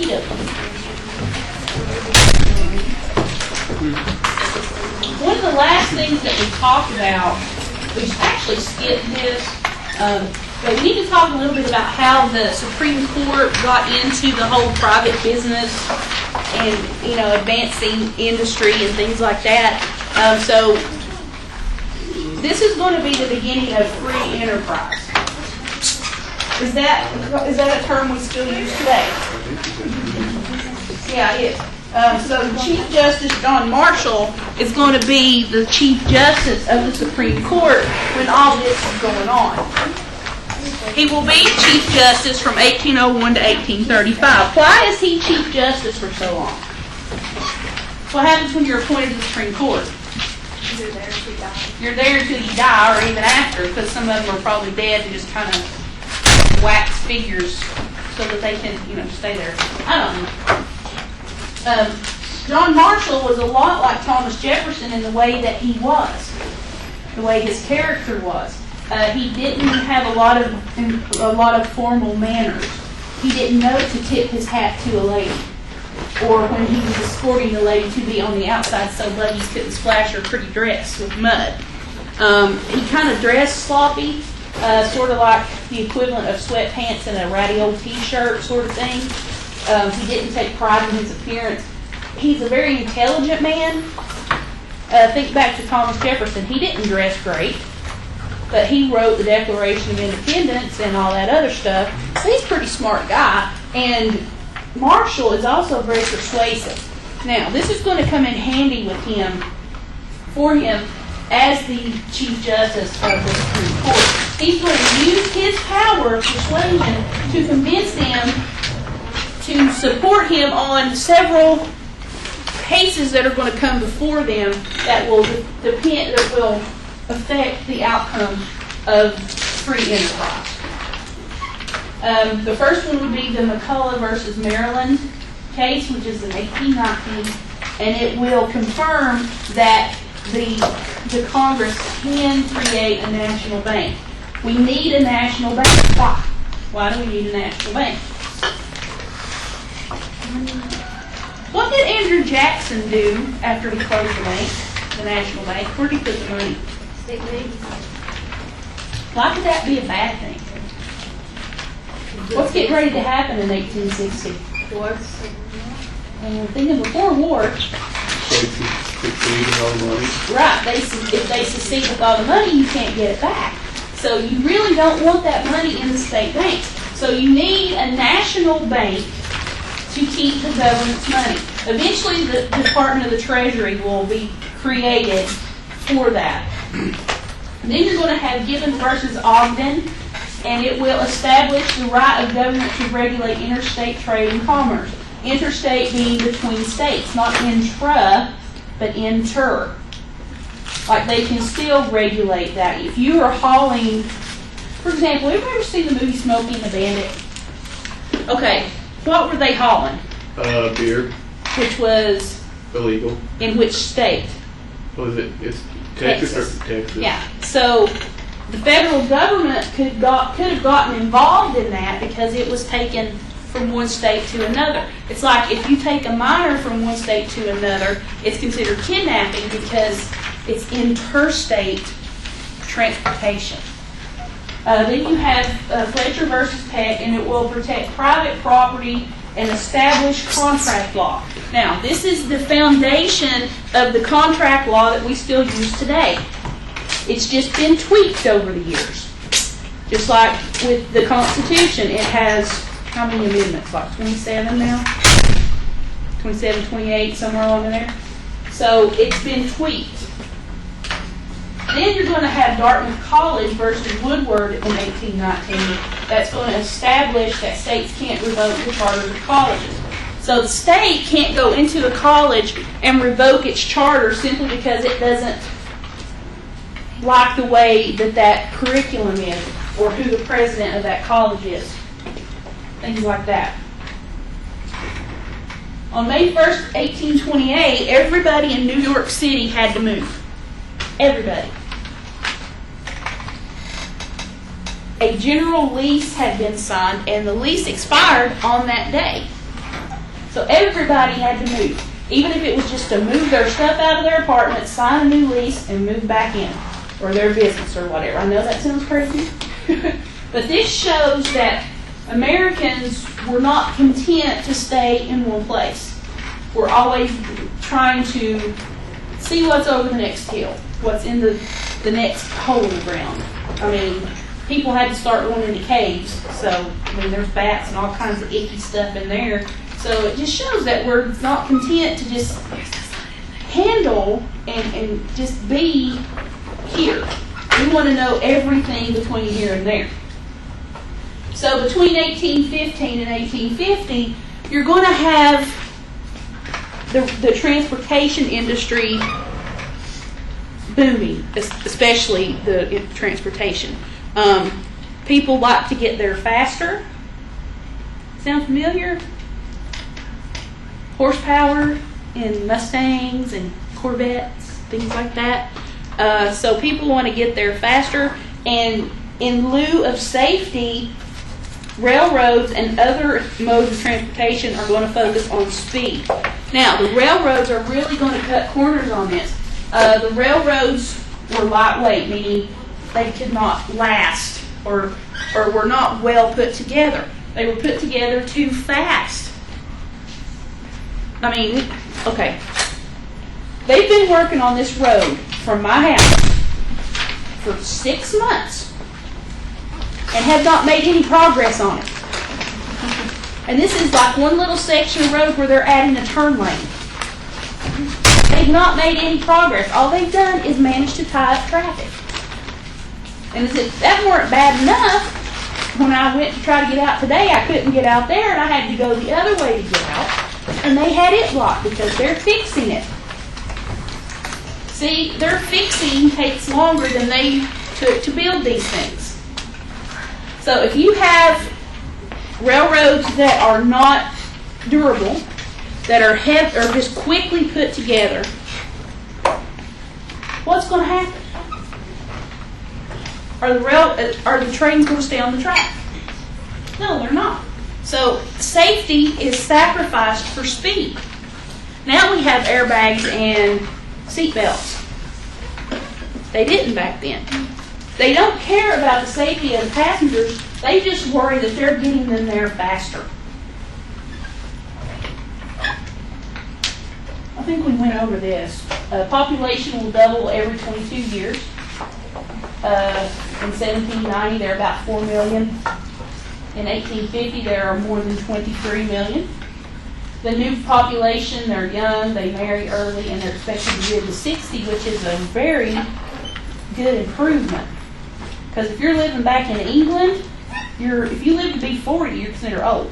Okey dokie. One of the last things that we talked about, we actually skipped this, but we need to talk a little bit about how the Supreme Court got into the whole private business and, advancing industry and things like that. So this is going to be the beginning of free enterprise. Is that a term we still use today? Yeah, it is. So Chief Justice John Marshall is going to be the Chief Justice of the Supreme Court when all this is going on. He will be Chief Justice from 1801 to 1835. Why is he Chief Justice for so long? What happens when you're appointed to the Supreme Court? You're there until you die. You're there until you die, or even after, because some of them are probably dead and just kind of wax figures so that they can, stay there. I don't know. John Marshall was a lot like Thomas Jefferson in the way that he was, the way his character was. He didn't have a lot of formal manners. He didn't know to tip his hat to a lady, or when he was escorting the lady to be on the outside so buggies couldn't splash her pretty dress with mud. He kind of dressed sloppy, sort of like the equivalent of sweatpants and a ratty old t-shirt sort of thing. He didn't take pride in his appearance. He's a very intelligent man. Think back to Thomas Jefferson. He didn't dress great, but he wrote the Declaration of Independence and all that other stuff. So he's a pretty smart guy. And Marshall is also very persuasive. Now, this is going to come in handy for him as the Chief Justice of the Supreme Court. He's going to use his power of persuasion to convince them to support him on several cases that are going to come before them that will affect the outcome of free enterprise. The first one would be the McCulloch versus Maryland case, which is in 1819, and it will confirm that the Congress can create a national bank. We need a national bank. Why? Why do we need a national bank? What did Andrew Jackson do after he closed the bank, the national bank? Where did he put the money? State bank. Why could that be a bad thing? What's getting ready to happen in 1860? Wars. Thinking before war. Succeed with all the money. Right. If they secede with all the money, you can't get it back. So you really don't want that money in the state bank. So you need a national bank to keep the government's money. Eventually, the Department of the Treasury will be created for that. Then you're going to have Gibbons versus Ogden, and it will establish the right of government to regulate interstate trade and commerce. Interstate being between states, not intra, but inter. Like they can still regulate that. If you are hauling, for example, have you ever seen the movie Smokey and the Bandit? Okay, what were they hauling? Beer. Which was Illegal. in which state? What is it? It's Texas or Texas. Yeah. So the federal government could have gotten involved in that because it was taken from one state to another. It's like if you take a minor from one state to another, it's considered kidnapping because it's interstate transportation. Then you have Fletcher versus Peck, and it will protect private property and establish contract law. Now, this is the foundation of the contract law that we still use today. It's just been tweaked over the years. Just like with the Constitution, it has how many amendments? Like 27 now? 27, 28, somewhere along in there. So it's been tweaked. Then you're going to have Dartmouth College versus Woodward in 1819. That's going to establish that states can't revoke the charters of colleges. So the state can't go into a college and revoke its charter simply because it doesn't like the way that curriculum is or who the president of that college is. Things like that. On May 1st, 1828, everybody in New York City had to move. Everybody. A general lease had been signed, and the lease expired on that day. So everybody had to move. Even if it was just to move their stuff out of their apartment, sign a new lease, and move back in. Or their business or whatever. I know that sounds crazy. But this shows that Americans were not content to stay in one place. We're always trying to see what's over the next hill, what's in the next hole in the ground. I mean, people had to start going into caves, so I mean, there's bats and all kinds of icky stuff in there. So it just shows that we're not content to just handle and just be here. We want to know everything between here and there. So between 1815 and 1850, you're going to have the transportation industry booming, especially the transportation. People like to get there faster. Sound familiar? Horsepower in Mustangs and Corvettes, things like that. So people want to get there faster, and in lieu of safety, railroads and other modes of transportation are going to focus on speed. Now, the railroads are really going to cut corners on this. The railroads were lightweight, meaning they could not last or were not well put together. They were put together too fast. I mean, okay. They've been working on this road from my house for 6 months and have not made any progress on it. And this is like one little section of road where they're adding a turn lane. They've not made any progress. All they've done is manage to tie up traffic. And if that weren't bad enough, when I went to try to get out today, I couldn't get out there, and I had to go the other way to get out. And they had it blocked because they're fixing it. See, their fixing takes longer than they took to build these things. So if you have railroads that are not durable, that are just quickly put together, what's going to happen? Are the trains going to stay on the track? No, they're not. So safety is sacrificed for speed. Now we have airbags and seat belts. They didn't back then. They don't care about the safety of the passengers. They just worry that they're getting them there faster. I think we went over this. Population will double every 22 years. In 1790, there are about 4 million. In 1850, there are more than 23 million. The new population, they're young, they marry early, and they're expected to live to 60, which is a very good improvement. Because if you're living back in England, if you live to be 40, you're considered old.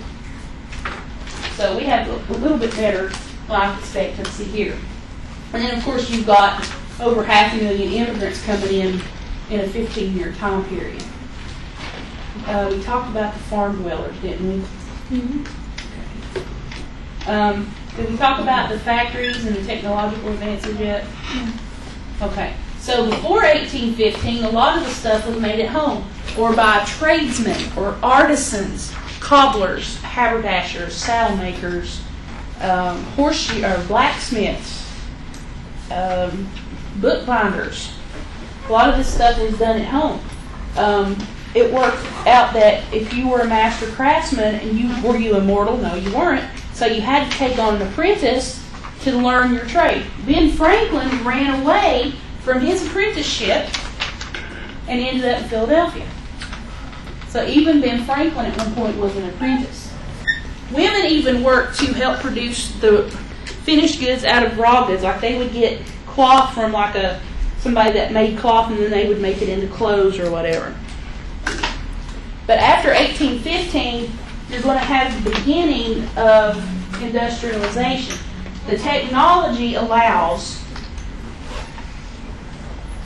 So we have a little bit better life expectancy here. And then, of course, you've got over 500,000 immigrants coming in a 15-year time period. We talked about the farm dwellers, didn't we? Mm-hmm. Did we talk about the factories and the technological advances yet? Mm-hmm. Okay. So before 1815, a lot of the stuff was made at home or by tradesmen or artisans, cobblers, haberdashers, saddle makers, blacksmiths, bookbinders. A lot of this stuff was done at home. It worked out that if you were a master craftsman and were you immortal? No, you weren't. So you had to take on an apprentice to learn your trade. Ben Franklin ran away from his apprenticeship and ended up in Philadelphia. So even Ben Franklin at one point was an apprentice. Women even worked to help produce the finished goods out of raw goods. Like they would get cloth from somebody that made cloth, and then they would make it into clothes or whatever. But after 1815, you're going to have the beginning of industrialization. The technology allows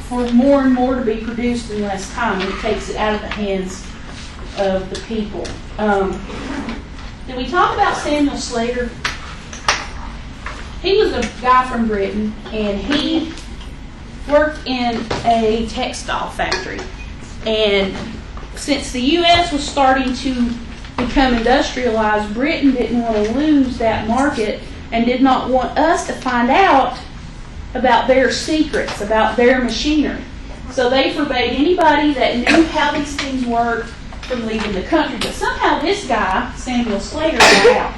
for more and more to be produced in less time, and it takes it out of the hands of the people. Did we talk about Samuel Slater? He was a guy from Britain, and he worked in a textile factory. And since the U.S. was starting to become industrialized, Britain didn't want to lose that market and did not want us to find out about their secrets, about their machinery. So they forbade anybody that knew how these things worked from leaving the country. But somehow this guy, Samuel Slater, got out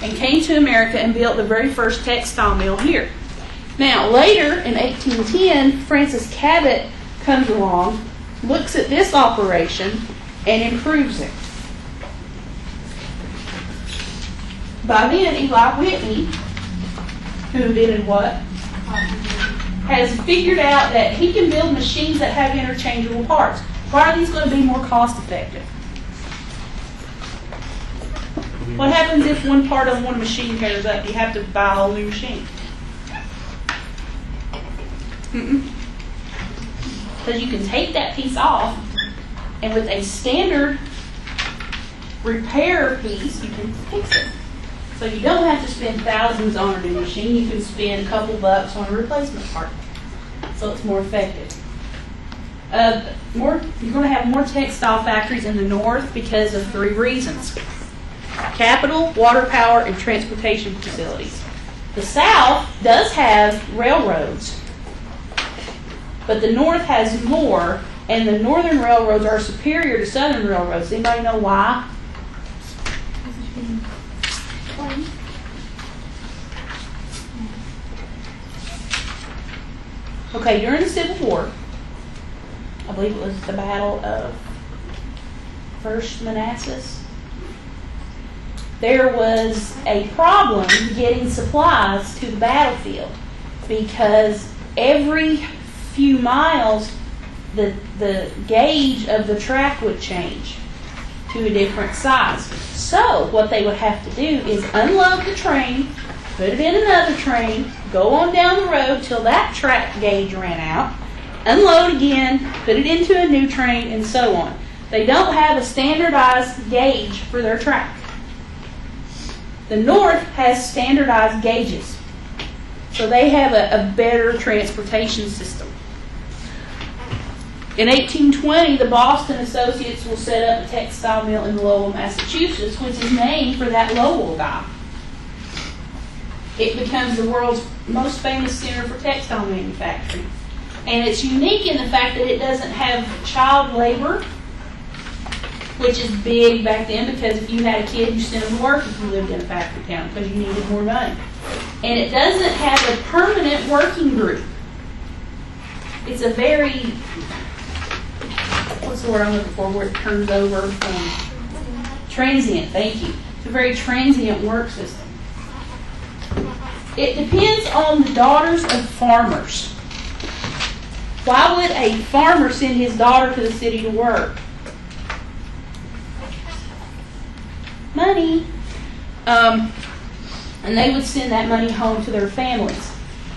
and came to America and built the very first textile mill here. Now, later in 1810, Francis Cabot comes along, looks at this operation, and improves it. By then, Eli Whitney, who did what? Has figured out that he can build machines that have interchangeable parts. Why are these going to be more cost effective? What happens if one part of one machine tears up? You have to buy a whole new machine. Because you can take that piece off, and with a standard repair piece, you can fix it. So you don't have to spend thousands on a new machine. You can spend a couple bucks on a replacement part. So it's more effective. You're going to have more textile factories in the north because of 3 reasons: capital, water power, and transportation facilities. The south does have railroads, but the north has more, and the northern railroads are superior to southern railroads. Anybody know why? Okay, during the Civil War, I believe it was the Battle of First Manassas, there was a problem getting supplies to the battlefield because every few miles the gauge of the track would change to a different size. So what they would have to do is unload the train, put it in another train, go on down the road till that track gauge ran out, unload again, put it into a new train, and so on. They don't have a standardized gauge for their track. The North has standardized gauges, so they have a better transportation system. In 1820, the Boston Associates will set up a textile mill in Lowell, Massachusetts, which is named for that Lowell guy. It becomes the world's most famous center for textile manufacturing. And it's unique in the fact that it doesn't have child labor, which is big back then because if you had a kid, you sent them to work if you lived in a factory town because you needed more money. And it doesn't have a permanent working group. It's a very, what's the word I'm looking for, where it turns over from transient, thank you. It's a very transient work system. It depends on the daughters of farmers. Why would a farmer send his daughter to the city to work? Money. And they would send that money home to their families.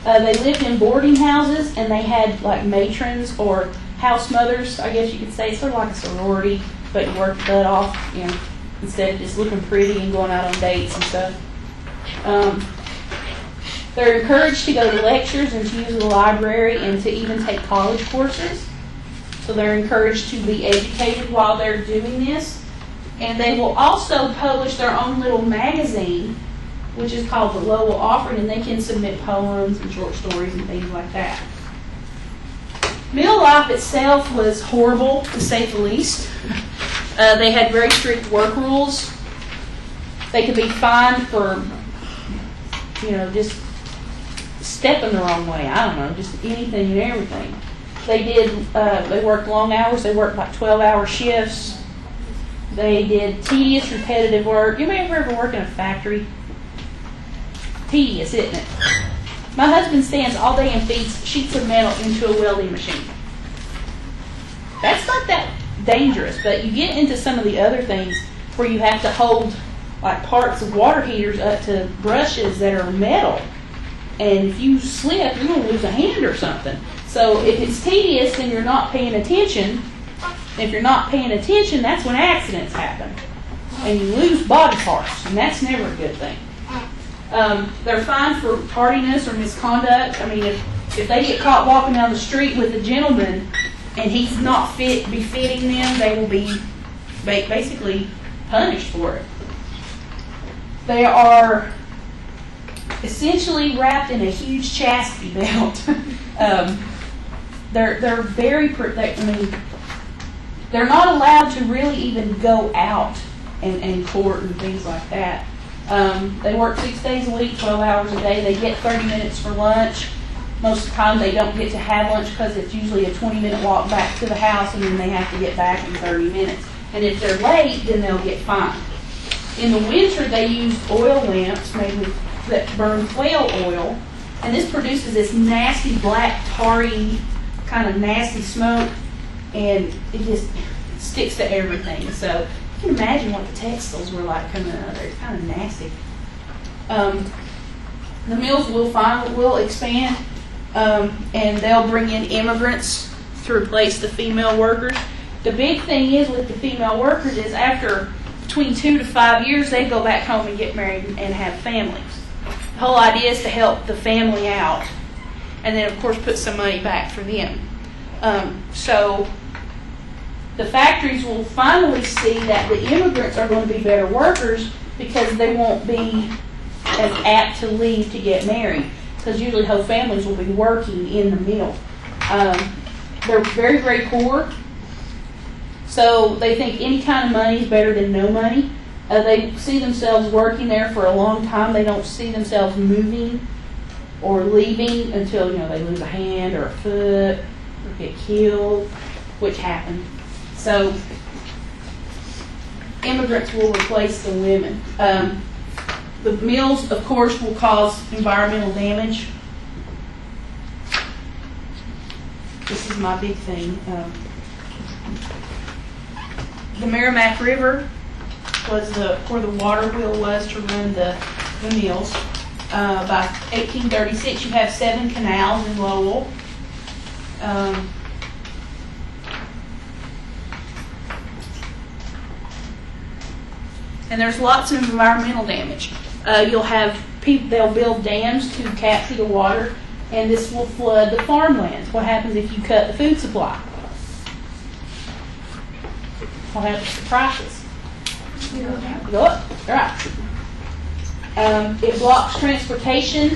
They lived in boarding houses, and they had like matrons or house mothers, I guess you could say, sort of like a sorority, but you work your butt off, you know, instead of just looking pretty and going out on dates and stuff. They're encouraged to go to lectures and to use the library and to even take college courses. So they're encouraged to be educated while they're doing this. And they will also publish their own little magazine, which is called the Lowell Offering, and they can submit poems and short stories and things like that. Mill life itself was horrible, to say the least. They had very strict work rules. They could be fined for, just stepping the wrong way. I don't know, just anything and everything. They worked long hours. They worked like 12-hour shifts. They did tedious, repetitive work. You may have ever worked in a factory? Tedious, isn't it? My husband stands all day and feeds sheets of metal into a welding machine. That's not that dangerous, but you get into some of the other things where you have to hold like parts of water heaters up to brushes that are metal. And if you slip, you're going to lose a hand or something. So if it's tedious, then you're not paying attention. If you're not paying attention, that's when accidents happen. And you lose body parts, and that's never a good thing. They're fined for tardiness or misconduct. I mean, if they get caught walking down the street with a gentleman and he's not befitting them, they will be basically punished for it. They are essentially wrapped in a huge chastity belt. They're very, they're not allowed to really even go out and court and things like that. They work 6 days a week, 12 hours a day. They get 30 minutes for lunch. Most of the time they don't get to have lunch because it's usually a 20-minute walk back to the house, and then they have to get back in 30 minutes. And if they're late, then they'll get fined. In the winter, they use oil lamps that burn whale oil, and this produces this nasty black, tarry, kind of nasty smoke, and it just sticks to everything. So you can imagine what the textiles were like coming out of there. It's kind of nasty. The mills will expand, and they'll bring in immigrants to replace the female workers. The big thing is with the female workers is after between 2 to 5 years, they go back home and get married and have families. The whole idea is to help the family out, and then of course put some money back for them. So the factories will finally see that the immigrants are going to be better workers because they won't be as apt to leave to get married, because usually whole families will be working in the mill. They're very, very poor, so they think any kind of money is better than no money. They see themselves working there for a long time. They don't see themselves moving or leaving until they lose a hand or a foot or get killed, which happened. So immigrants will replace the women. The mills, of course, will cause environmental damage. This is my big thing. The Merrimack River was where the water wheel was to run the mills. By 1836, you have 7 canals in Lowell. And there's lots of environmental damage. You'll have people, they'll build dams to capture the water, and this will flood the farmlands. What happens if you cut the food supply? What happens to prices? Go up. Right. It blocks transportation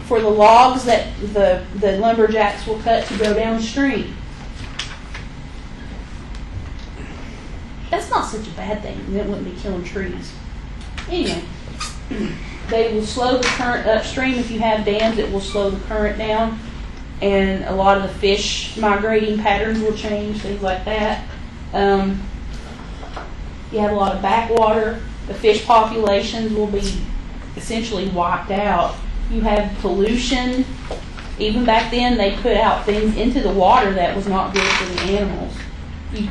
for the logs that the lumberjacks will cut to go downstream. That's not such a bad thing. It wouldn't be killing trees. Anyway, they will slow the current upstream. If you have dams, it will slow the current down, and a lot of the fish migrating patterns will change, things like that. You have a lot of backwater. The fish populations will be essentially wiped out. You have pollution. Even back then, they put out things into the water that was not good for the animals. You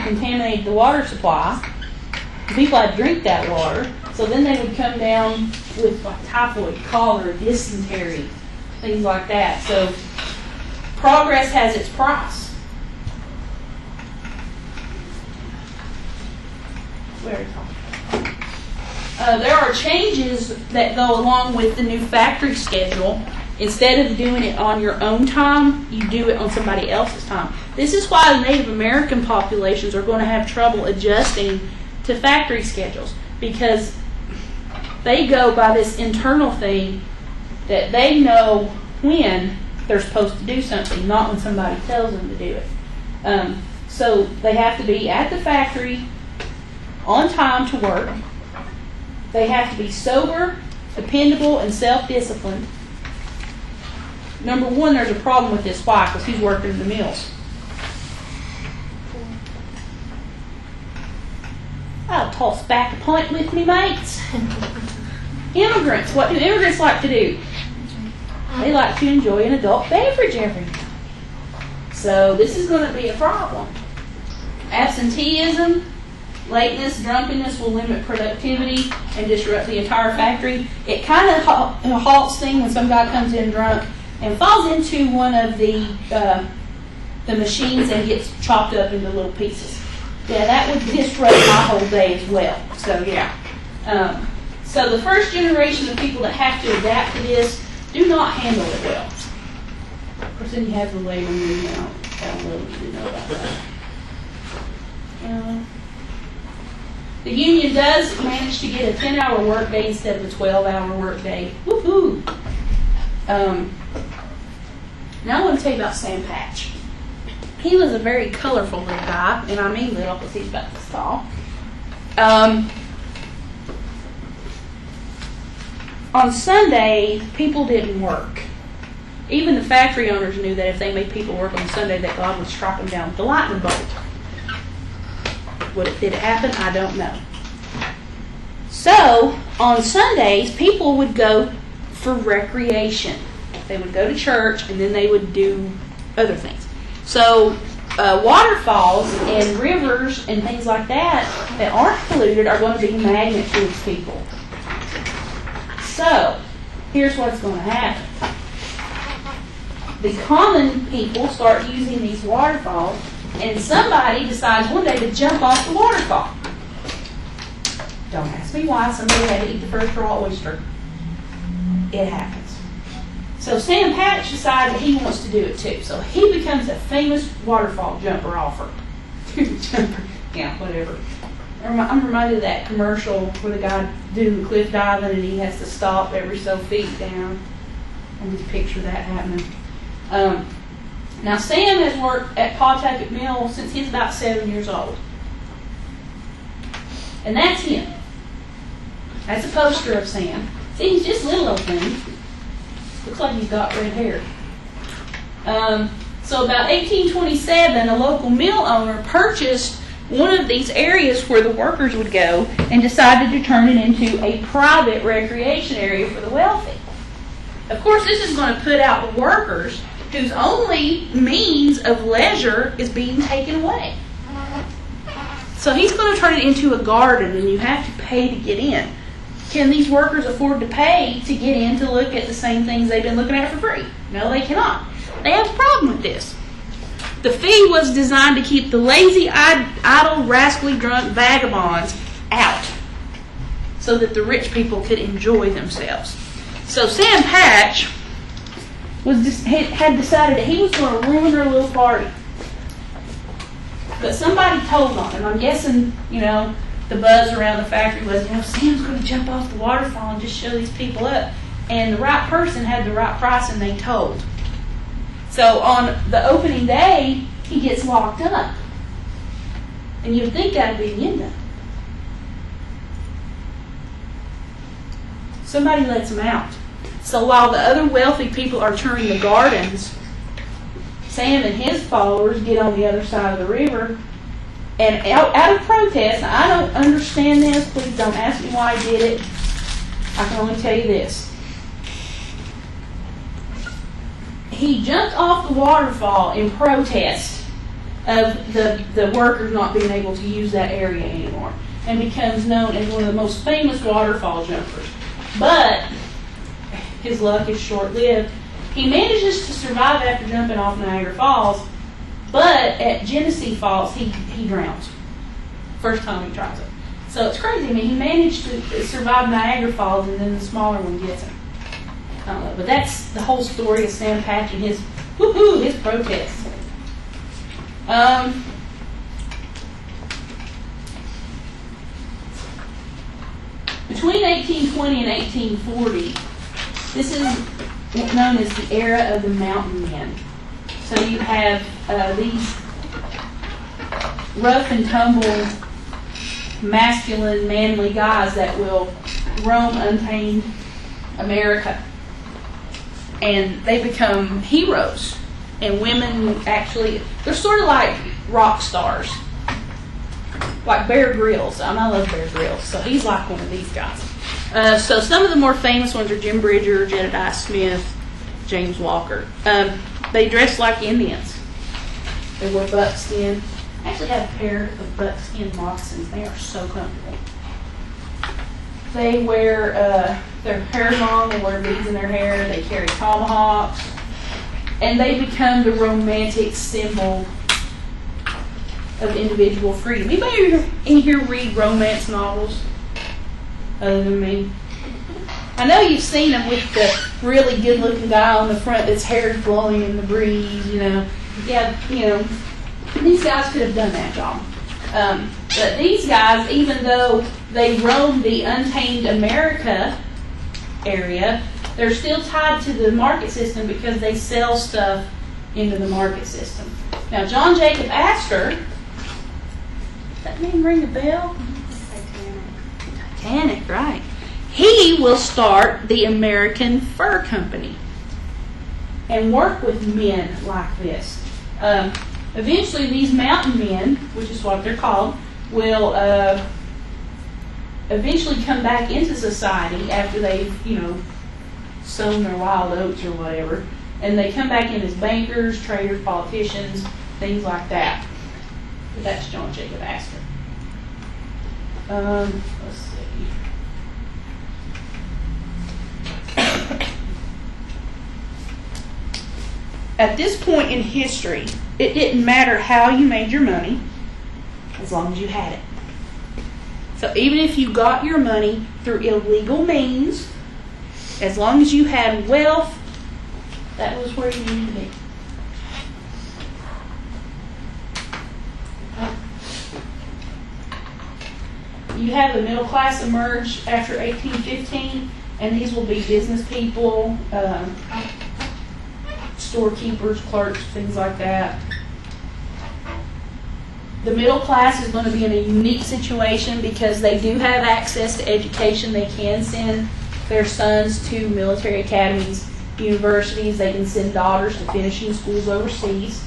contaminate the water supply. People had to drink that water, so then they would come down with like typhoid, cholera, dysentery, things like that. So progress has its price. There are changes that go along with the new factory schedule. Instead of doing it on your own time, you do it on somebody else's time. This is why the Native American populations are going to have trouble adjusting to factory schedules, because they go by this internal thing that they know when they're supposed to do something, not when somebody tells them to do it. So they have to be at the factory on time to work. They have to be sober, dependable, and self-disciplined. Number one, there's a problem with this. Why? Because he's working in the mills. I'll toss back a pint with me, mates. Immigrants. What do immigrants like to do? They like to enjoy an adult beverage every night. So this is going to be a problem. Absenteeism, lateness, drunkenness will limit productivity and disrupt the entire factory. It kind of halts things when some guy comes in drunk and falls into one of the machines and gets chopped up into little pieces. Yeah, that would disrupt my whole day as well. So yeah. So the first generation of people that have to adapt to this do not handle it well. Of course, then you have the labor movement. I don't know what you know about that. The union does manage to get a 10-hour workday instead of a 12-hour workday. Woohoo! Now I want to tell you about Sam Patch. He was a very colorful little guy, and I mean little because he's about this tall. On Sunday, people didn't work. Even the factory owners knew that if they made people work on Sunday, that God would strike them down with the lightning bolt. Did it happen? I don't know. So, on Sundays, people would go for recreation. They would go to church, and then they would do other things. So, waterfalls and rivers and things like that aren't polluted are going to be magnets to these people. So, here's what's going to happen. The common people start using these waterfalls, and somebody decides one day to jump off the waterfall. Don't ask me why. Somebody had to eat the first raw oyster. It happens. So Sam Patch decides that he wants to do it too. So he becomes a famous waterfall jumper offer. Jumper. Yeah, whatever. I'm reminded of that commercial where the guy doing the cliff diving and he has to stop every so feet down. I just picture that happening. Now Sam has worked at Pawtucket Mill since he's about 7 years old. And that's him. That's a poster of Sam. See, he's just a little old thing. Looks like he's got red hair. So about 1827, a local mill owner purchased one of these areas where the workers would go and decided to turn it into a private recreation area for the wealthy. Of course, this is going to put out the workers whose only means of leisure is being taken away. So he's going to turn it into a garden, and you have to pay to get in. Can these workers afford to pay to get in to look at the same things they've been looking at for free? No, they cannot. They have a problem with this. The fee was designed to keep the lazy, idle, rascally, drunk vagabonds out so that the rich people could enjoy themselves. So Sam Patch had decided that he was going to ruin their little party. But somebody told on him. I'm guessing, the buzz around the factory was, Sam's going to jump off the waterfall and just show these people up. And the right person had the right price and they told. So on the opening day, he gets locked up. And you'd think that would be the end of it. Somebody lets him out. So while the other wealthy people are touring the gardens, Sam and his followers get on the other side of the river, and out of protest, now I don't understand this, please don't ask me why I did it, I can only tell you this. He jumped off the waterfall in protest of the workers not being able to use that area anymore, and becomes known as one of the most famous waterfall jumpers. But his luck is short-lived. He manages to survive after jumping off Niagara Falls, but at Genesee Falls, he drowns. First time he tries it. So it's crazy. He managed to survive Niagara Falls, and then the smaller one gets him. But that's the whole story of Sam Patch and his protest. Between 1820 and 1840, this is known as the era of the mountain men. So you have these rough and tumble, masculine, manly guys that will roam untamed America. And they become heroes. And women actually, they're sort of like rock stars. Like Bear Grylls. I love Bear Grylls. So he's like one of these guys. So some of the more famous ones are Jim Bridger, Jedediah Smith, James Walker. They dress like Indians. They wear buckskin. I actually have a pair of buckskin moccasins. They are so comfortable. They wear their hair long. They wear beads in their hair. They carry tomahawks. And they become the romantic symbol of individual freedom. Anybody in here read romance novels other than me? I know you've seen them with the really good-looking guy on the front that's hair blowing in the breeze, Yeah, these guys could have done that job. But these guys, even though they roam the Untamed America area, they're still tied to the market system because they sell stuff into the market system. Now, John Jacob Astor, does that name ring a bell? Titanic, right. He will start the American Fur Company and work with men like this. Eventually, these mountain men, which is what they're called, will eventually come back into society after they've, sown their wild oats or whatever. And they come back in as bankers, traders, politicians, things like that. But that's John Jacob Astor. Let's see. At this point in history, it didn't matter how you made your money, as long as you had it. So even if you got your money through illegal means, as long as you had wealth, that was where you needed to be. You have the middle class emerge after 1815, and these will be business people, storekeepers, clerks, things like that. The middle class is going to be in a unique situation because they do have access to education. They can send their sons to military academies, universities. They can send daughters to finishing schools overseas.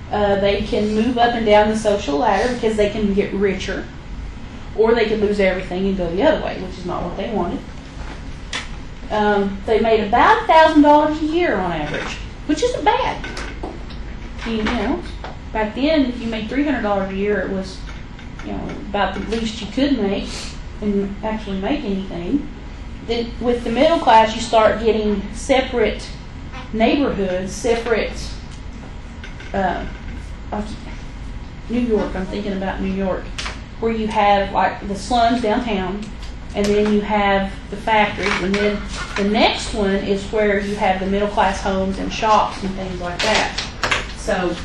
They can move up and down the social ladder because they can get richer. Or they could lose everything and go the other way, which is not what they wanted. They made about $1,000 a year on average, which isn't bad. Back then, if you made $300 a year, it was, about the least you could make and actually make anything. Then with the middle class, you start getting separate neighborhoods, separate. New York. I'm thinking about New York, where you have like the slums downtown, and then you have the factories, and then the next one is where you have the middle class homes and shops and things like that. So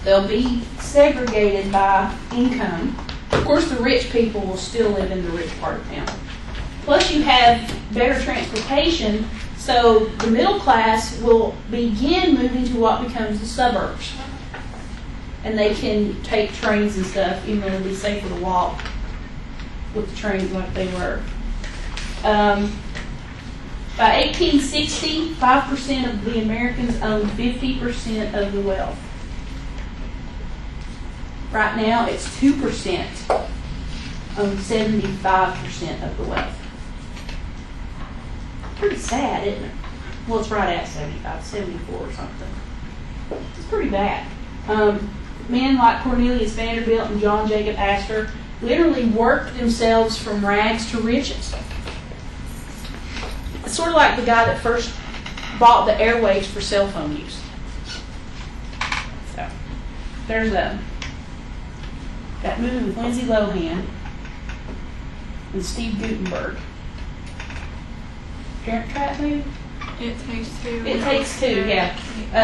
they'll be segregated by income. Of course, the rich people will still live in the rich part of town. Plus, you have better transportation, so the middle class will begin moving to what becomes the suburbs. And they can take trains and stuff, even though it'll be safer to walk with the trains like they were. By 1860, 5% of the Americans owned 50% of the wealth. Right now, it's 2% own 75% of the wealth. Pretty sad, isn't it? Well, it's right at 75, 74 or something. It's pretty bad. Men like Cornelius Vanderbilt and John Jacob Astor literally worked themselves from rags to riches. It's sort of like the guy that first bought the airwaves for cell phone use. So, there's that movie with Lindsay Lohan and Steve Guttenberg. Parent Trap movie? It Takes Two. It Takes Two, yeah.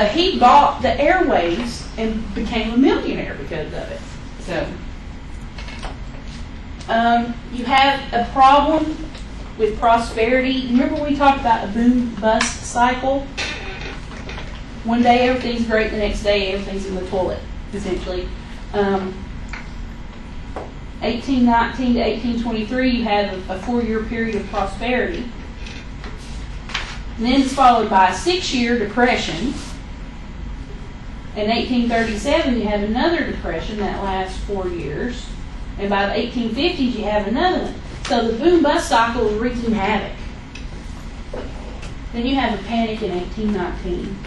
He bought the airwaves and became a millionaire because of it. So, you have a problem with prosperity. Remember we talked about a boom-bust cycle? One day everything's great, the next day everything's in the toilet, essentially. 1819 to 1823, you have a 4-year period of prosperity. And then it's followed by a 6-year depression. In 1837, you have another depression that lasts 4 years. And by the 1850s, you have another one. So the boom-bust cycle is wreaking havoc. Then you have a panic in 1819.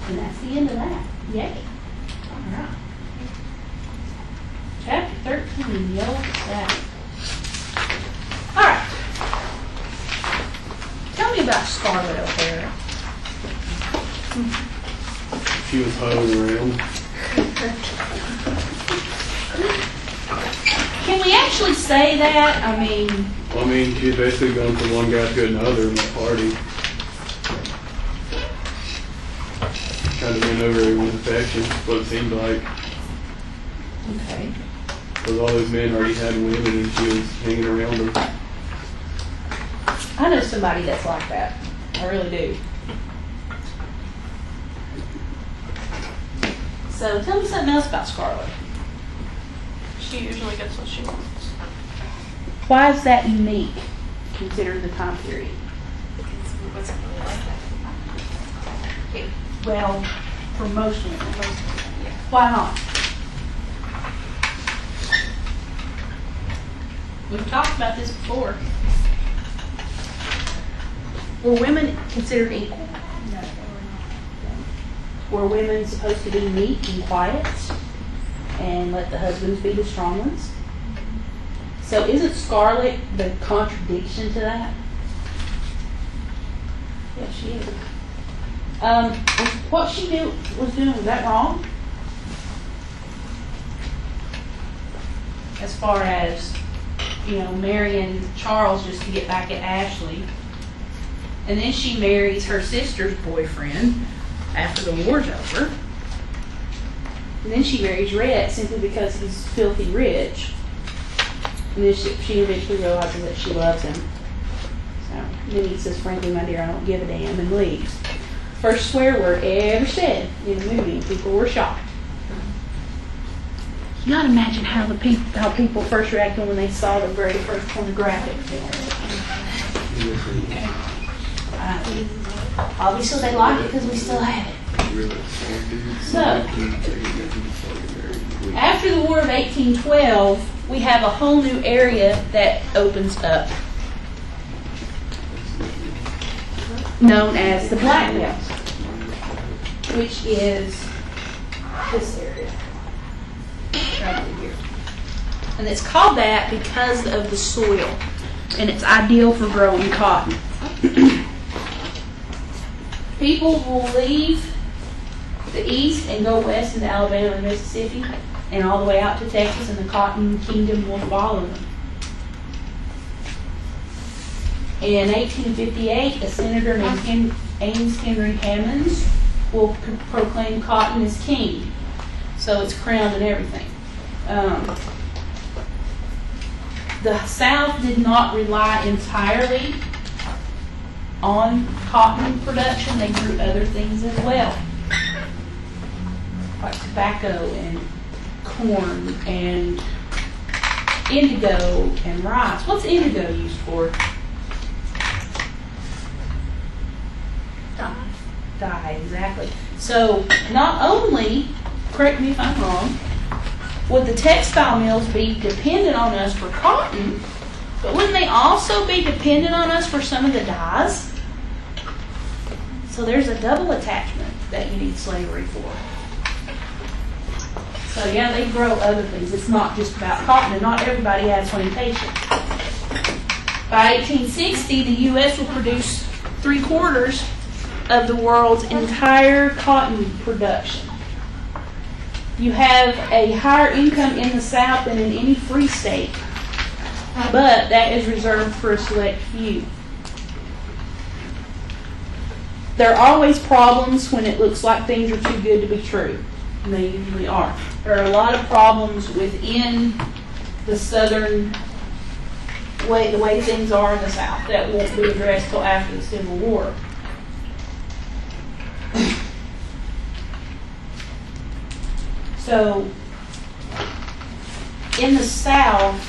And that's the end of that. Yay. All right. Chapter 13, Yellow Sabbath. All right. Tell me about Scarlett O'Hara. She was hoeing around. Can we actually say that? I mean, She's basically going from one guy to another in the party. Trying to win over everyone's affection, what it seemed like. Okay. Because all those men already had women and she was hanging around them. I know somebody that's like that. I really do. So tell me something else about Scarlett. She usually gets what she wants. Why is that unique, considering the time period? Because it wasn't really like that. Well, for most women. Yeah. Why not? We've talked about this before. Were women considered equal? No, they Were women supposed to be meek and quiet and let the husbands be the strong ones? So isn't Scarlett the contradiction to that? Yeah, she is. What she was doing, was that wrong? As far as, marrying Charles just to get back at Ashley. And then she marries her sister's boyfriend after the war's over. And then she marries Rhett simply because he's filthy rich. And then she eventually realizes that she loves him. So then he says, frankly, my dear, I don't give a damn, and leaves. First swear word ever said in a movie, and people were shocked. You gotta imagine how people first reacted when they saw the very first pornographic film. Obviously they like it because we still have it. So, after the War of 1812, we have a whole new area that opens up, known as the Black Belt, which is this area, right over here. And it's called that because of the soil, and it's ideal for growing cotton. People will leave the east and go west into Alabama and Mississippi and all the way out to Texas, and the Cotton Kingdom will follow them. In 1858, a senator named Ames Henry Hammonds will proclaim cotton as king. So it's crowned and everything. The South did not rely entirely on cotton production. They grew other things as well, like tobacco and corn and indigo and rice. What's indigo used for? Dye, exactly. So not only, correct me if I'm wrong, would the textile mills be dependent on us for cotton, but wouldn't they also be dependent on us for some of the dyes? So there's a double attachment that you need slavery for. So yeah, they grow other things. It's not just about cotton, and not everybody has plantations. By 1860, the U.S. will produce 3/4 of the world's entire cotton production. You have a higher income in the South than in any free state, but that is reserved for a select few. There are always problems when it looks like things are too good to be true, and they usually are. There are a lot of problems within the Southern way, the way things are in the South, that won't be addressed till after the Civil War. So, in the South,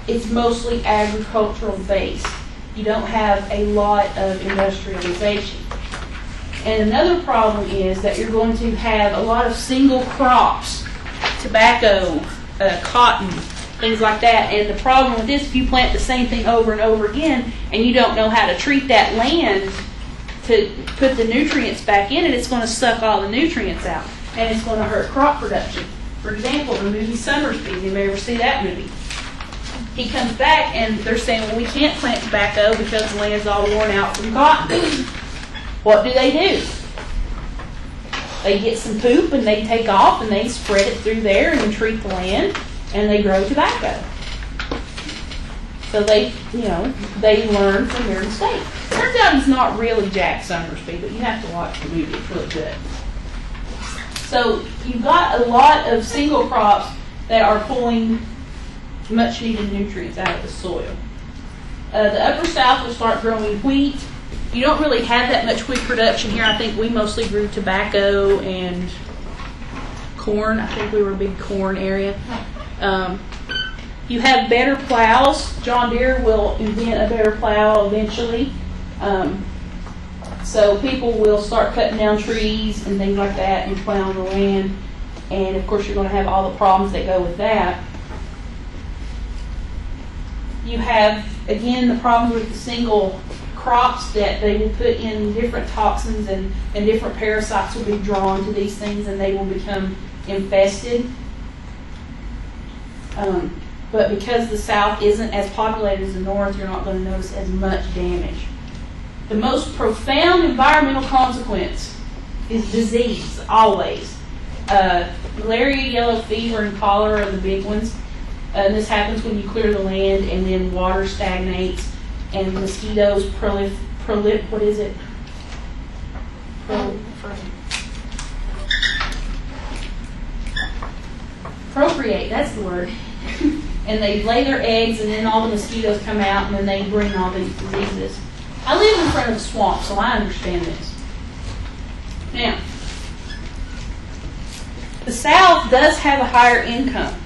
it's mostly agricultural based. You don't have a lot of industrialization. And another problem is that you're going to have a lot of single crops, tobacco, cotton, things like that. And the problem with this, if you plant the same thing over and over again and you don't know how to treat that land to put the nutrients back in it, it's going to suck all the nutrients out. And it's going to hurt crop production. For example, the movie Summersby, you may ever see that movie. He comes back and they're saying, well, we can't plant tobacco because the land's all worn out from cotton. What do? They get some poop and they take off and they spread it through there and treat the land, and they grow tobacco. So they learn from their mistake. Turns out he's not really Jack Summersby, but you have to watch the movie. It's really good. So you've got a lot of single crops that are pulling much needed nutrients out of the soil. The upper south will start growing wheat. You don't really have that much wheat production here. I think we mostly grew tobacco and corn. I think we were a big corn area. You have better plows. John Deere will invent a better plow eventually. So people will start cutting down trees and things like that and plowing the land. And of course you're going to have all the problems that go with that. You have, again, the problem with the single crops that they will put in different toxins and different parasites will be drawn to these things and they will become infested. But because the South isn't as populated as the North, you're not going to notice as much damage. The most profound environmental consequence is disease, always. Malaria, yellow fever, and cholera are the big ones. And this happens when you clear the land and then water stagnates and mosquitoes procreate, that's the word. And they lay their eggs and then all the mosquitoes come out and then they bring all these diseases. I live in front of a swamp, so I understand this. Now, the South does have a higher income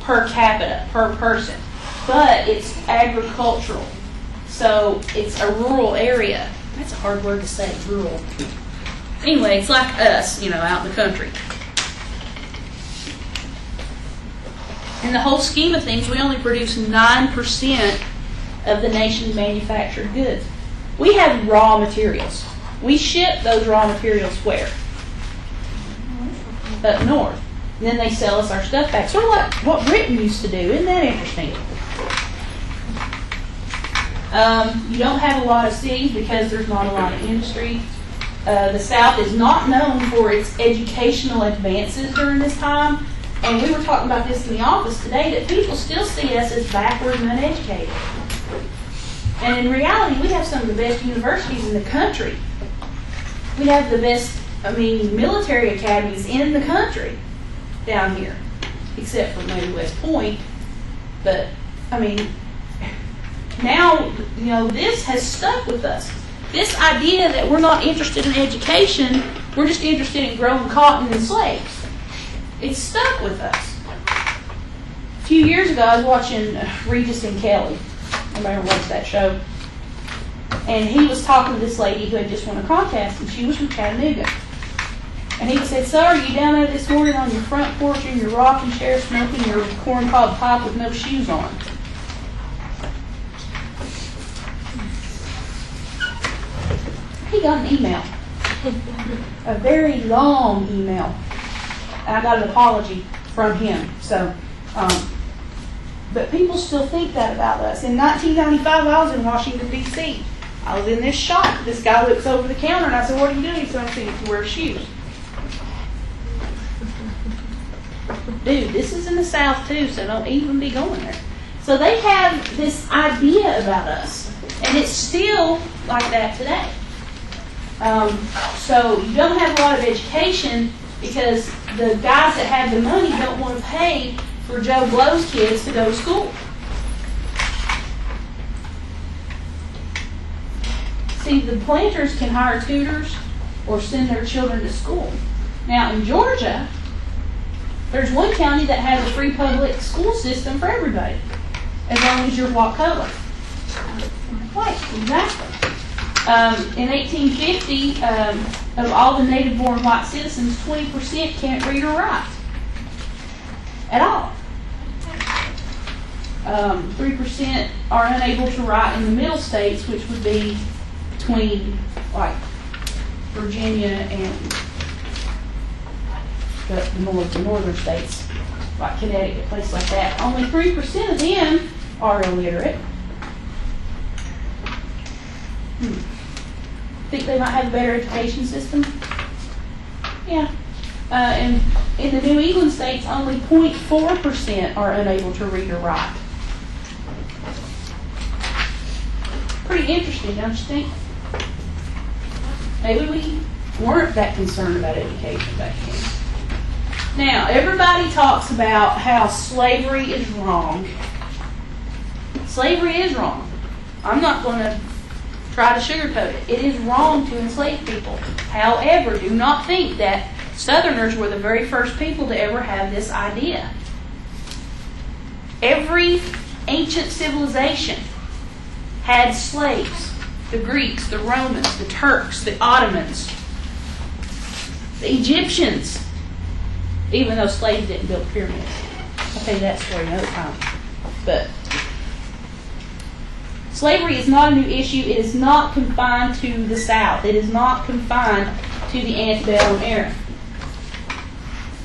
per capita, per person, but it's agricultural. So it's a rural area. That's a hard word to say, rural. Anyway, it's like us, out in the country. In the whole scheme of things, we only produce 9% of the nation's manufactured goods. We have raw materials. We ship those raw materials where? Up north. And then they sell us our stuff back. Sort of like what Britain used to do. Isn't that interesting? You don't have a lot of cities because there's not a lot of industry. The South is not known for its educational advances during this time. And we were talking about this in the office today, that people still see us as backward and uneducated. And in reality, we have some of the best universities in the country. We have the best, military academies in the country down here, except for maybe West Point. But, now, this has stuck with us. This idea that we're not interested in education, we're just interested in growing cotton and slaves. It's stuck with us. A few years ago, I was watching Regis and Kelly. Everybody watched that show. And he was talking to this lady who had just won a contest, and she was from Chattanooga. And he said, "So, are you down there this morning on your front porch in your rocking chair smoking your corncob pipe with no shoes on?" He got an email. A very long email. And I got an apology from him. So, but people still think that about us. In 1995, I was in Washington, D.C. I was in this shop. This guy looks over the counter, and I said, "What are you doing?" He said, "I'm saying to wear shoes." Dude, this is in the South too, so don't even be going there. So they have this idea about us, and it's still like that today. So you don't have a lot of education because the guys that have the money don't want to pay for Joe Blow's kids to go to school. See, the planters can hire tutors or send their children to school. Now in Georgia, there's one county that has a free public school system for everybody, as long as you're what color. White, exactly. In 1850, of all the native-born white citizens, 20% can't read or write at all. 3% are unable to write in the middle states, which would be between like Virginia and the northern states, like Connecticut, places like that. Only 3% of them are illiterate. Think they might have a better education system? Yeah. And in the New England states, only 0.4% are unable to read or write. Pretty interesting, don't you think? Maybe we weren't that concerned about education back then. Now, everybody talks about how slavery is wrong. Slavery is wrong. I'm not going to try to sugarcoat it. It is wrong to enslave people. However, do not think that Southerners were the very first people to ever have this idea. Every ancient civilization had slaves. The Greeks, the Romans, the Turks, the Ottomans, the Egyptians. Even though slaves didn't build pyramids. I'll tell you that story another time. But slavery is not a new issue. It is not confined to the South. It is not confined to the antebellum era.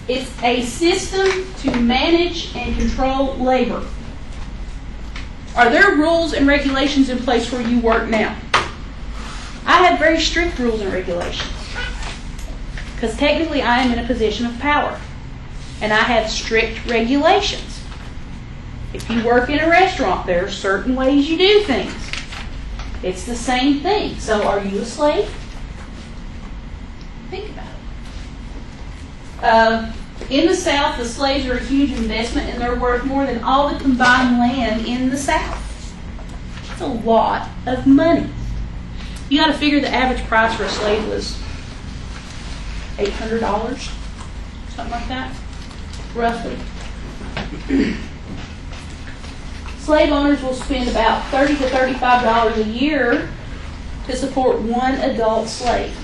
It's a system to manage and control labor. Are there rules and regulations in place where you work now? I have very strict rules and regulations. Because technically I am in a position of power. And I have strict regulations. If you work in a restaurant, there are certain ways you do things. It's the same thing. So are you a slave? Think about it. In the South, the slaves are a huge investment and they're worth more than all the combined land in the South. It's a lot of money. You got to figure the average price for a slave was $800, something like that, roughly. Slave owners will spend about $30 to $35 a year to support one adult slave.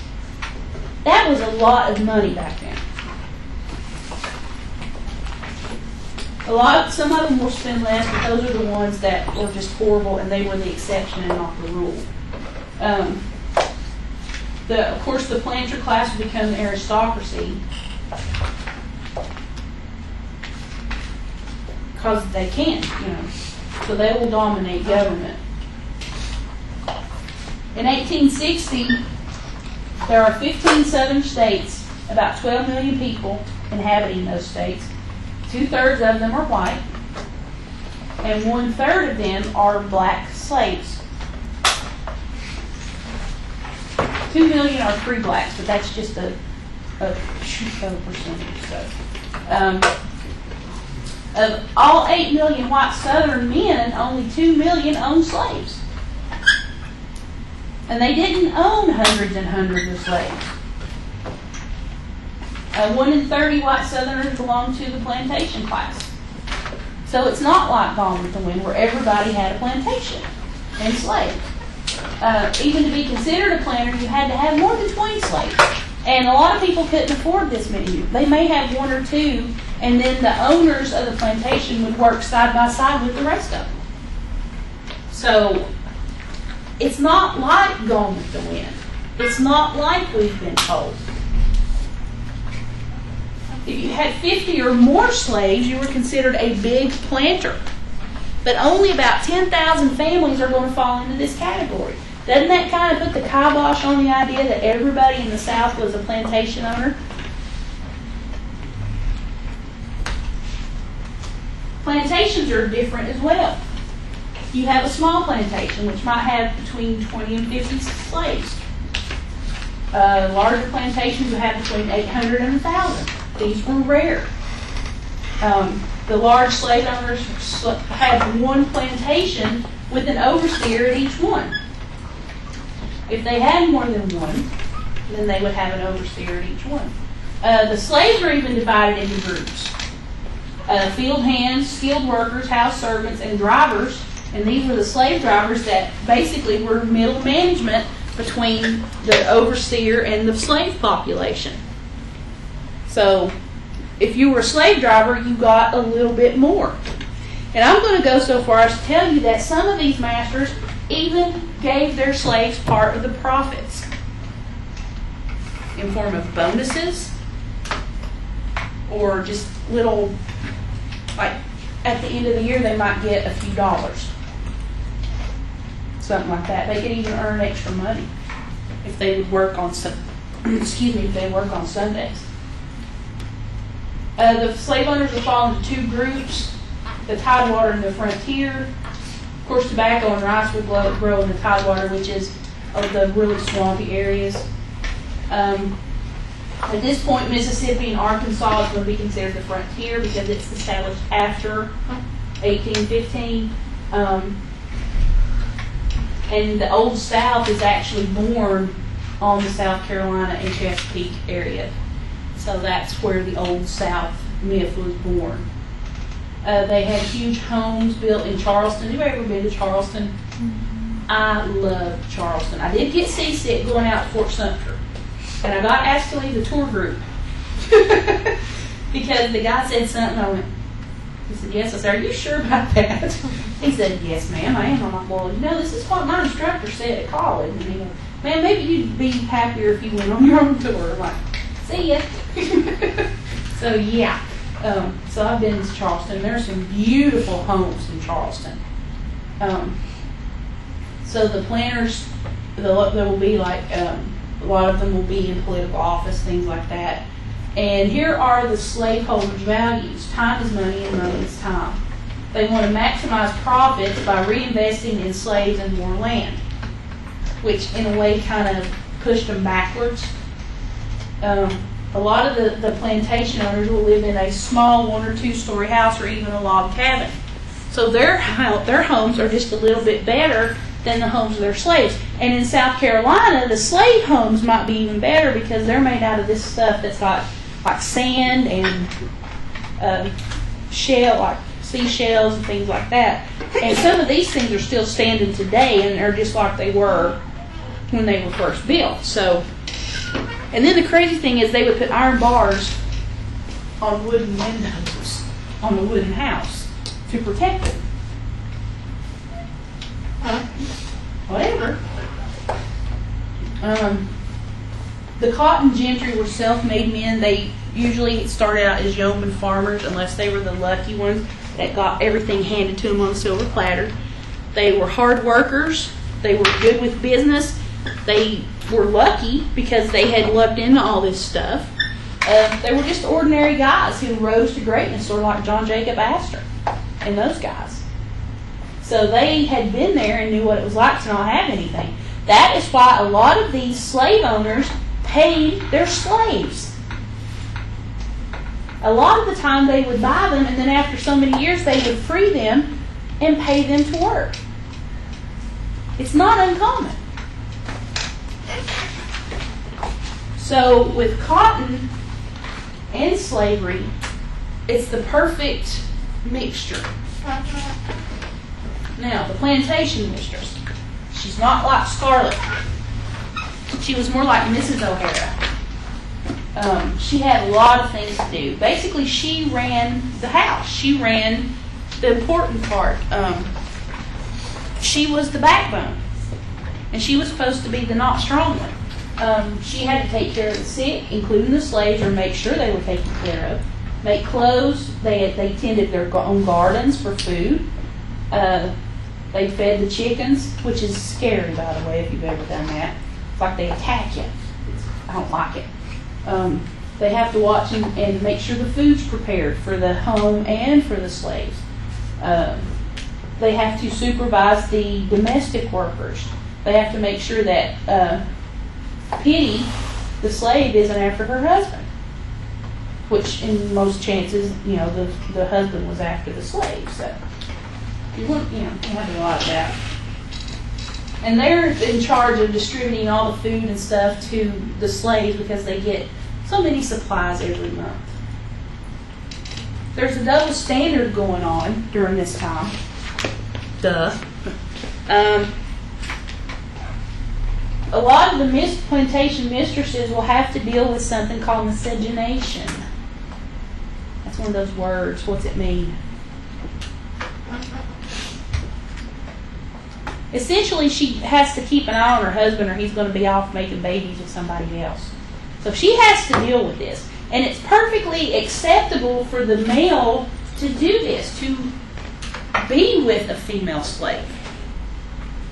That was a lot of money back then. Some of them will spend less, but those are the ones that were just horrible, and they were the exception and not the rule. Of course, the planter class will become the aristocracy because they can, so they will dominate government. In 1860, there are 15 southern states, about 12 million people inhabiting those states. 2/3 of them are white, and 1/3 of them are black slaves. 2 million are free blacks, but that's just a percentage. So, of all 8 million white Southern men, only 2 million own slaves. And they didn't own hundreds and hundreds of slaves. 1 in 30 white Southerners belong to the plantation class. So it's not like Gone with the Wind where everybody had a plantation and slaves. Even to be considered a planter, you had to have more than 20 slaves. And a lot of people couldn't afford this many. They may have 1 or 2, and then the owners of the plantation would work side by side with the rest of them. So it's not like Gone with the Wind. It's not like we've been told. If you had 50 or more slaves, you were considered a big planter. But only about 10,000 families are going to fall into this category. Doesn't that kind of put the kibosh on the idea that everybody in the South was a plantation owner? Plantations are different as well. You have a small plantation, which might have between 20 and 50 slaves. Larger plantations will have between 800 and 1,000. These were rare. The large slave owners had one plantation with an overseer at each one. If they had more than one, then they would have an overseer at each one. The slaves were even divided into groups. Field hands, skilled workers, house servants, and drivers. And these were the slave drivers that basically were middle management between the overseer and the slave population. So if you were a slave driver, you got a little bit more. And I'm going to go so far as to tell you that some of these masters even gave their slaves part of the profits in form of bonuses or just little, like at the end of the year they might get a few dollars. Something like that. They could even earn extra money if they would work on if they work on Sundays. The slave owners will fall into 2 groups: the Tidewater and the Frontier. Of course, tobacco and rice would grow in the Tidewater, which is the really swampy areas. At this point, Mississippi and Arkansas is going to be considered the frontier because it's established after 1815. And the Old South is actually born on the South Carolina and Chesapeake area. So that's where the Old South myth was born. They had huge homes built in Charleston. Have you ever been to Charleston? I love Charleston. I did get seasick going out to Fort Sumter. And I got asked to leave the tour group. Because the guy said something. I went, he said, yes. I said, are you sure about that? He said, yes, ma'am, I am. I'm like, well, this is what my instructor said at college. And he goes, man, maybe you'd be happier if you went on your own tour. I'm like, see ya. So, yeah. So I've been to Charleston. There are some beautiful homes in Charleston. So the planners, there will be like, a lot of them will be in political office, things like that. And here are the slaveholders' values. Time is money and money is time. They want to maximize profits by reinvesting in slaves and more land, which in a way kind of pushed them backwards. A lot of the plantation owners will live in a small 1 or 2 story house or even a log cabin. So their homes are just a little bit better than the homes of their slaves. And in South Carolina, the slave homes might be even better because they're made out of this stuff that's got like sand and shell, like seashells and things like that. And some of these things are still standing today and are just like they were when they were first built. So, and then the crazy thing is they would put iron bars on wooden windows on the wooden house to protect it. Whatever. The cotton gentry were self-made men. They usually started out as yeoman farmers unless they were the lucky ones that got everything handed to them on a silver platter. They were hard workers. They were good with business. They were lucky because they had lucked into all this stuff. They were just ordinary guys who rose to greatness, sort of like John Jacob Astor and those guys. So they had been there and knew what it was like to not have anything. That is why a lot of these slave owners paid their slaves. A lot of the time they would buy them, and then after so many years they would free them and pay them to work. It's not uncommon. So with cotton and slavery, it's the perfect mixture. Now, the plantation mistress, she's not like Scarlett. She was more like Mrs. O'Hara. She had a lot of things to do. Basically, she ran the house. She ran the important part. She was the backbone. And she was supposed to be the not strong one. She had to take care of the sick, including the slaves, or make sure they were taken care of. Make clothes. They tended their own gardens for food. They fed the chickens, which is scary, by the way, if you've ever done that. It's like they attack you. I don't like it. They have to watch and make sure the food's prepared for the home and for the slaves. They have to supervise the domestic workers. They have to make sure that Pitty, the slave, isn't after her husband, which in most chances, the husband was after the slave. So you have a lot of that. And they're in charge of distributing all the food and stuff to the slaves because they get so many supplies every month. There's a double standard going on during this time. Duh. A lot of the plantation mistresses will have to deal with something called miscegenation. That's one of those words. What's it mean? Essentially, she has to keep an eye on her husband or he's going to be off making babies with somebody else. So she has to deal with this. And it's perfectly acceptable for the male to do this, to be with a female slave.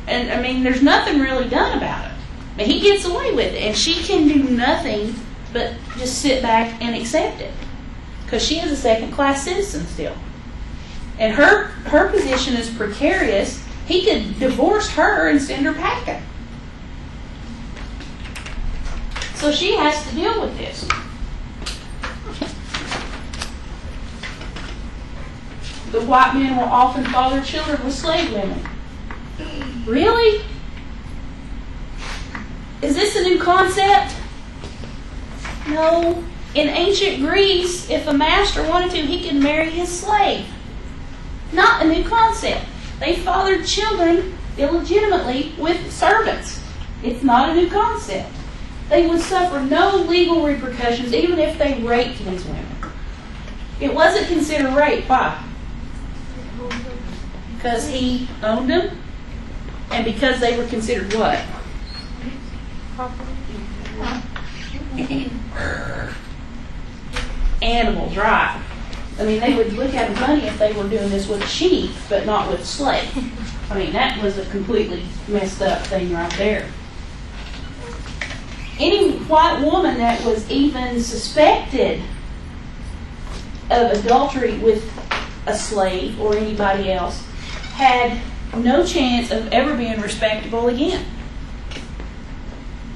And, there's nothing really done about it. But he gets away with it, and she can do nothing but just sit back and accept it. Because she is a second-class citizen still. And her position is precarious. He could divorce her and send her packing. So she has to deal with this. The white men will often father children with slave women. Really? Is this a new concept? No. In ancient Greece, if a master wanted to, he could marry his slave. Not a new concept. They fathered children illegitimately with servants. It's not a new concept. They would suffer no legal repercussions even if they raped these women. It wasn't considered rape. Why? Because he owned them, and because they were considered what? Animals, right? I mean, they would look at money if they were doing this with sheep, but not with slaves. I mean, that was a completely messed up thing right there. Any white woman that was even suspected of adultery with a slave or anybody else had no chance of ever being respectable again.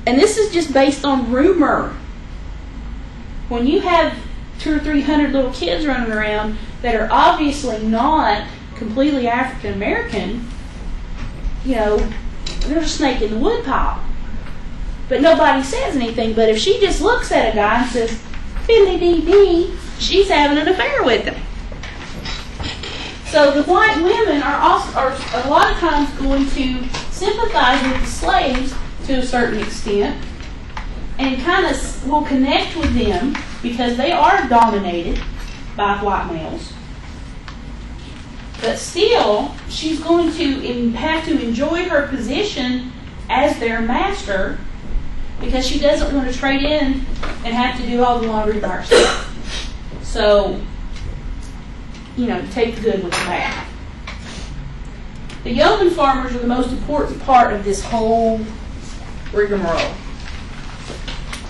And this is just based on rumor. When you have 200 or 300 little kids running around that are obviously not completely African American, you know, there's a snake in the woodpile. But nobody says anything. But if she just looks at a guy and says, "Billy dee dee," she's having an affair with him. So the white women are a lot of times going to sympathize with the slaves to a certain extent and kind of will connect with them because they are dominated by white males. But still, she's going to have to enjoy her position as their master because she doesn't want to trade in and have to do all the laundry by herself. So, you know, take the good with the bad. The yeoman farmers are the most important part of this whole rigmarole.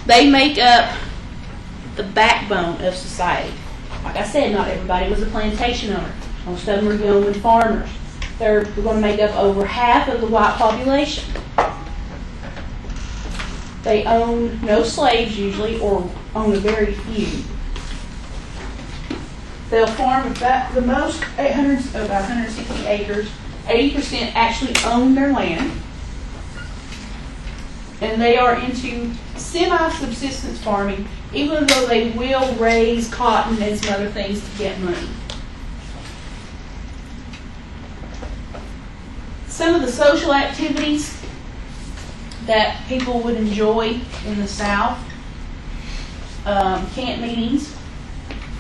They make up the backbone of society. Like I said, not everybody was a plantation owner. Most of them were yeoman farmers. They're going to make up over half of the white population. They own no slaves usually, or own a very few. They'll farm about the most about 160 acres. 80% actually own their land. And they are into semi-subsistence farming, even though they will raise cotton and some other things to get money. Some of the social activities that people would enjoy in the South, camp meetings.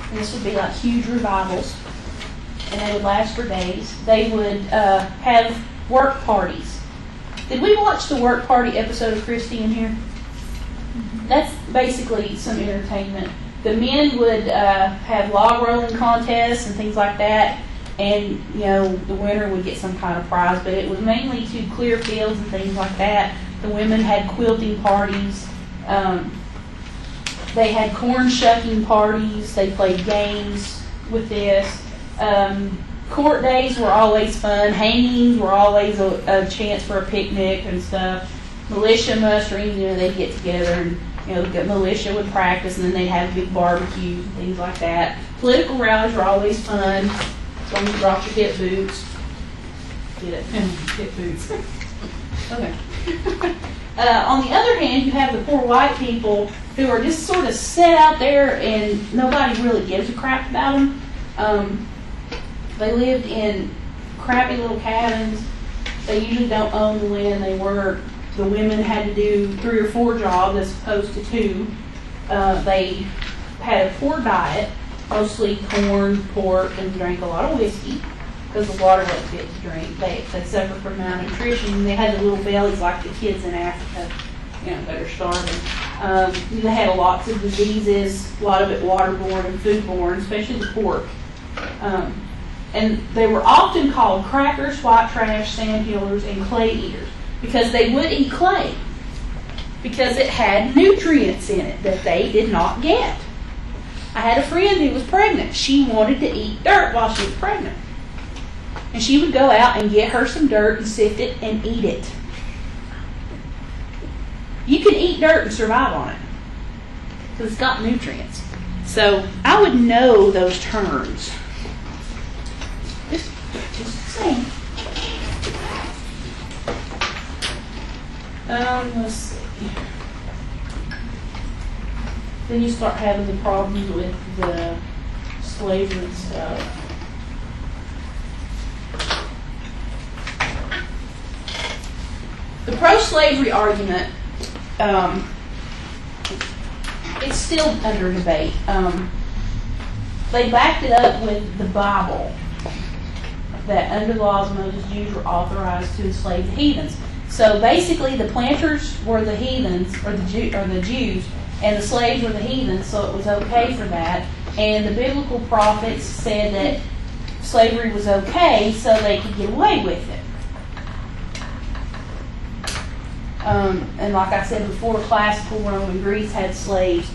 And this would be like huge revivals, and they would last for days. They would have work parties. Did we watch the work party episode of Christy in here? That's basically some entertainment. The men would have log rolling contests and things like that, and you know the winner would get some kind of prize. But it was mainly to clear fields and things like that. The women had quilting parties. They had corn shucking parties. They played games with this. Court days were always fun. Hangings were always a chance for a picnic and stuff. Militia musterings, you know, they'd get together and, you know, the militia would practice and then they'd have big barbecues and things like that. Political rallies were always fun. As long as you brought your hip boots. Get it? Hip boots. Okay. On the other hand, you have the poor white people who are just sort of set out there and nobody really gives a crap about them. They lived in crappy little cabins. They usually don't own the land they work. The women had to do 3 or 4 jobs as opposed to 2. They had a poor diet, mostly corn, pork, and drank a lot of whiskey because the water wasn't fit to drink. They suffered from malnutrition. And they had the little bellies like the kids in Africa, you know, that are starving. They had lots of diseases, a lot of it waterborne and foodborne, especially the pork. And they were often called crackers, white trash, sandhillers, and clay eaters because they would eat clay because it had nutrients in it that they did not get. I had a friend who was pregnant. She wanted to eat dirt while she was pregnant. And she would go out and get her some dirt and sift it and eat it. You can eat dirt and survive on it because it's got nutrients. So I would know those terms. Just saying. Let's see. Then you start having the problems with the slavery stuff. The pro-slavery argument, it's still under debate. They backed it up with the Bible, that under the laws of Moses, Jews were authorized to enslave the heathens. So basically, the planters were the heathens, or the Jews, and the slaves were the heathens, so it was okay for that. And the biblical prophets said that slavery was okay, so they could get away with it. And like I said before, classical Rome and Greece had slaves.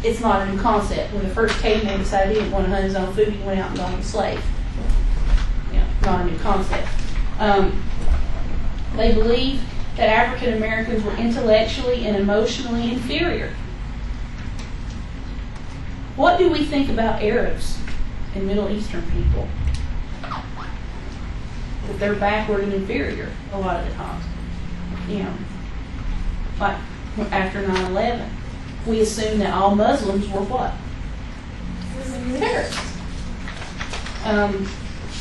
It's not a new concept. When the first caveman decided he didn't want to hunt his own food, he went out and got a slave. Not a new concept. They believe that African Americans were intellectually and emotionally inferior. What do we think about Arabs and Middle Eastern people? That they're backward and inferior a lot of the times. Like after 9/11, we assumed that all Muslims were what? Terrorists.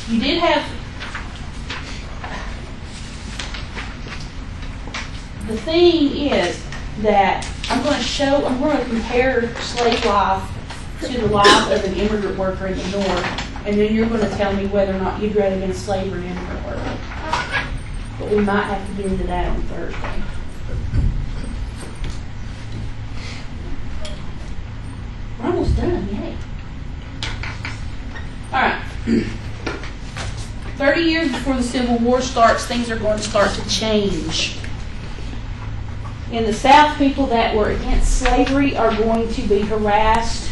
You did have the thing is that I'm going to compare slave life to the life of an immigrant worker in the North, and then you're going to tell me whether or not you'd rather been a slave or an immigrant worker. But we might have to get into that on Thursday. We're almost done, yay. Alright. 30 years before the Civil War starts, things are going to start to change. In the South, people that were against slavery are going to be harassed.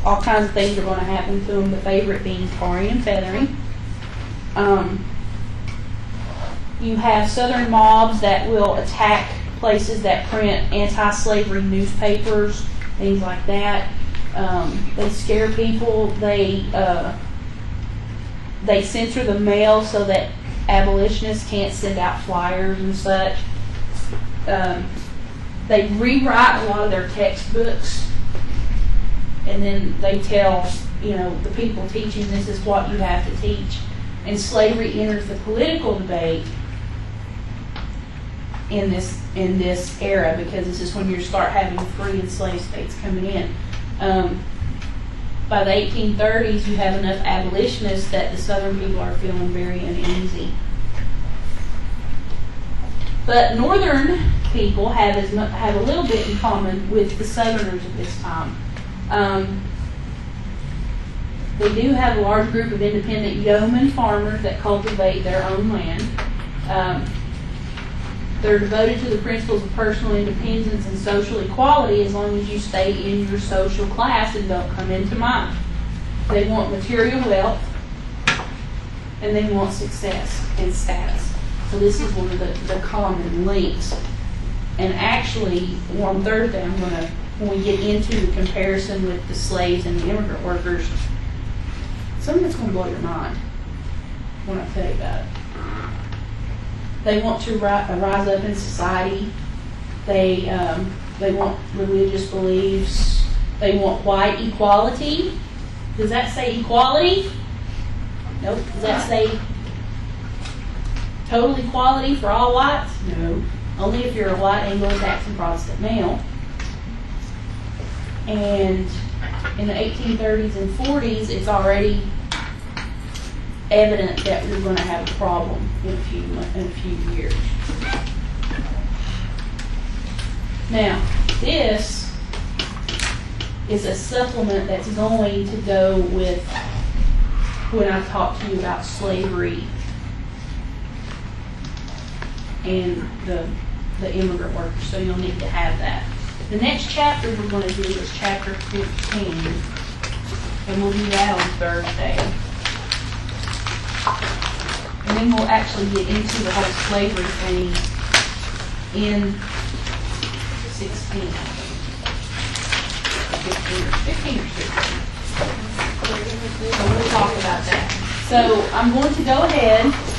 All kinds of things are going to happen to them, the favorite being tarring and feathering. You have Southern mobs that will attack places that print anti-slavery newspapers, things like that. They scare people. They censor the mail so that abolitionists can't send out flyers and such. They rewrite a lot of their textbooks, and then they tell the people teaching this is what you have to teach. And slavery enters the political debate in this era, because this is when you start having free and slave states coming in. By the 1830s, you have enough abolitionists that the Southern people are feeling very uneasy. But Northern people have a little bit in common with the Southerners at this time. They do have a large group of independent yeoman farmers that cultivate their own land. They're devoted to the principles of personal independence and social equality as long as you stay in your social class and don't come into mine. They want material wealth, and they want success and status. So this is one of the common links. And actually, on Thursday, when we get into the comparison with the slaves and the immigrant workers, something that's going to blow your mind when I tell you about it. They want to rise up in society. They want religious beliefs. They want white equality. Does that say equality? Nope. Does that say total equality for all whites? No. Only if you're a white Anglo-Saxon Protestant male. And in the 1830s and 40s, it's already evident that we're going to have a problem in a few years. Now, this is a supplement that's going to go with when I talk to you about slavery and the immigrant workers, so you'll need to have that. The next chapter we're going to do is chapter 15, and we'll do that on Thursday. And then we'll actually get into the whole slavery thing in 16. 15 or 16. So we'll talk about that. So I'm going to go ahead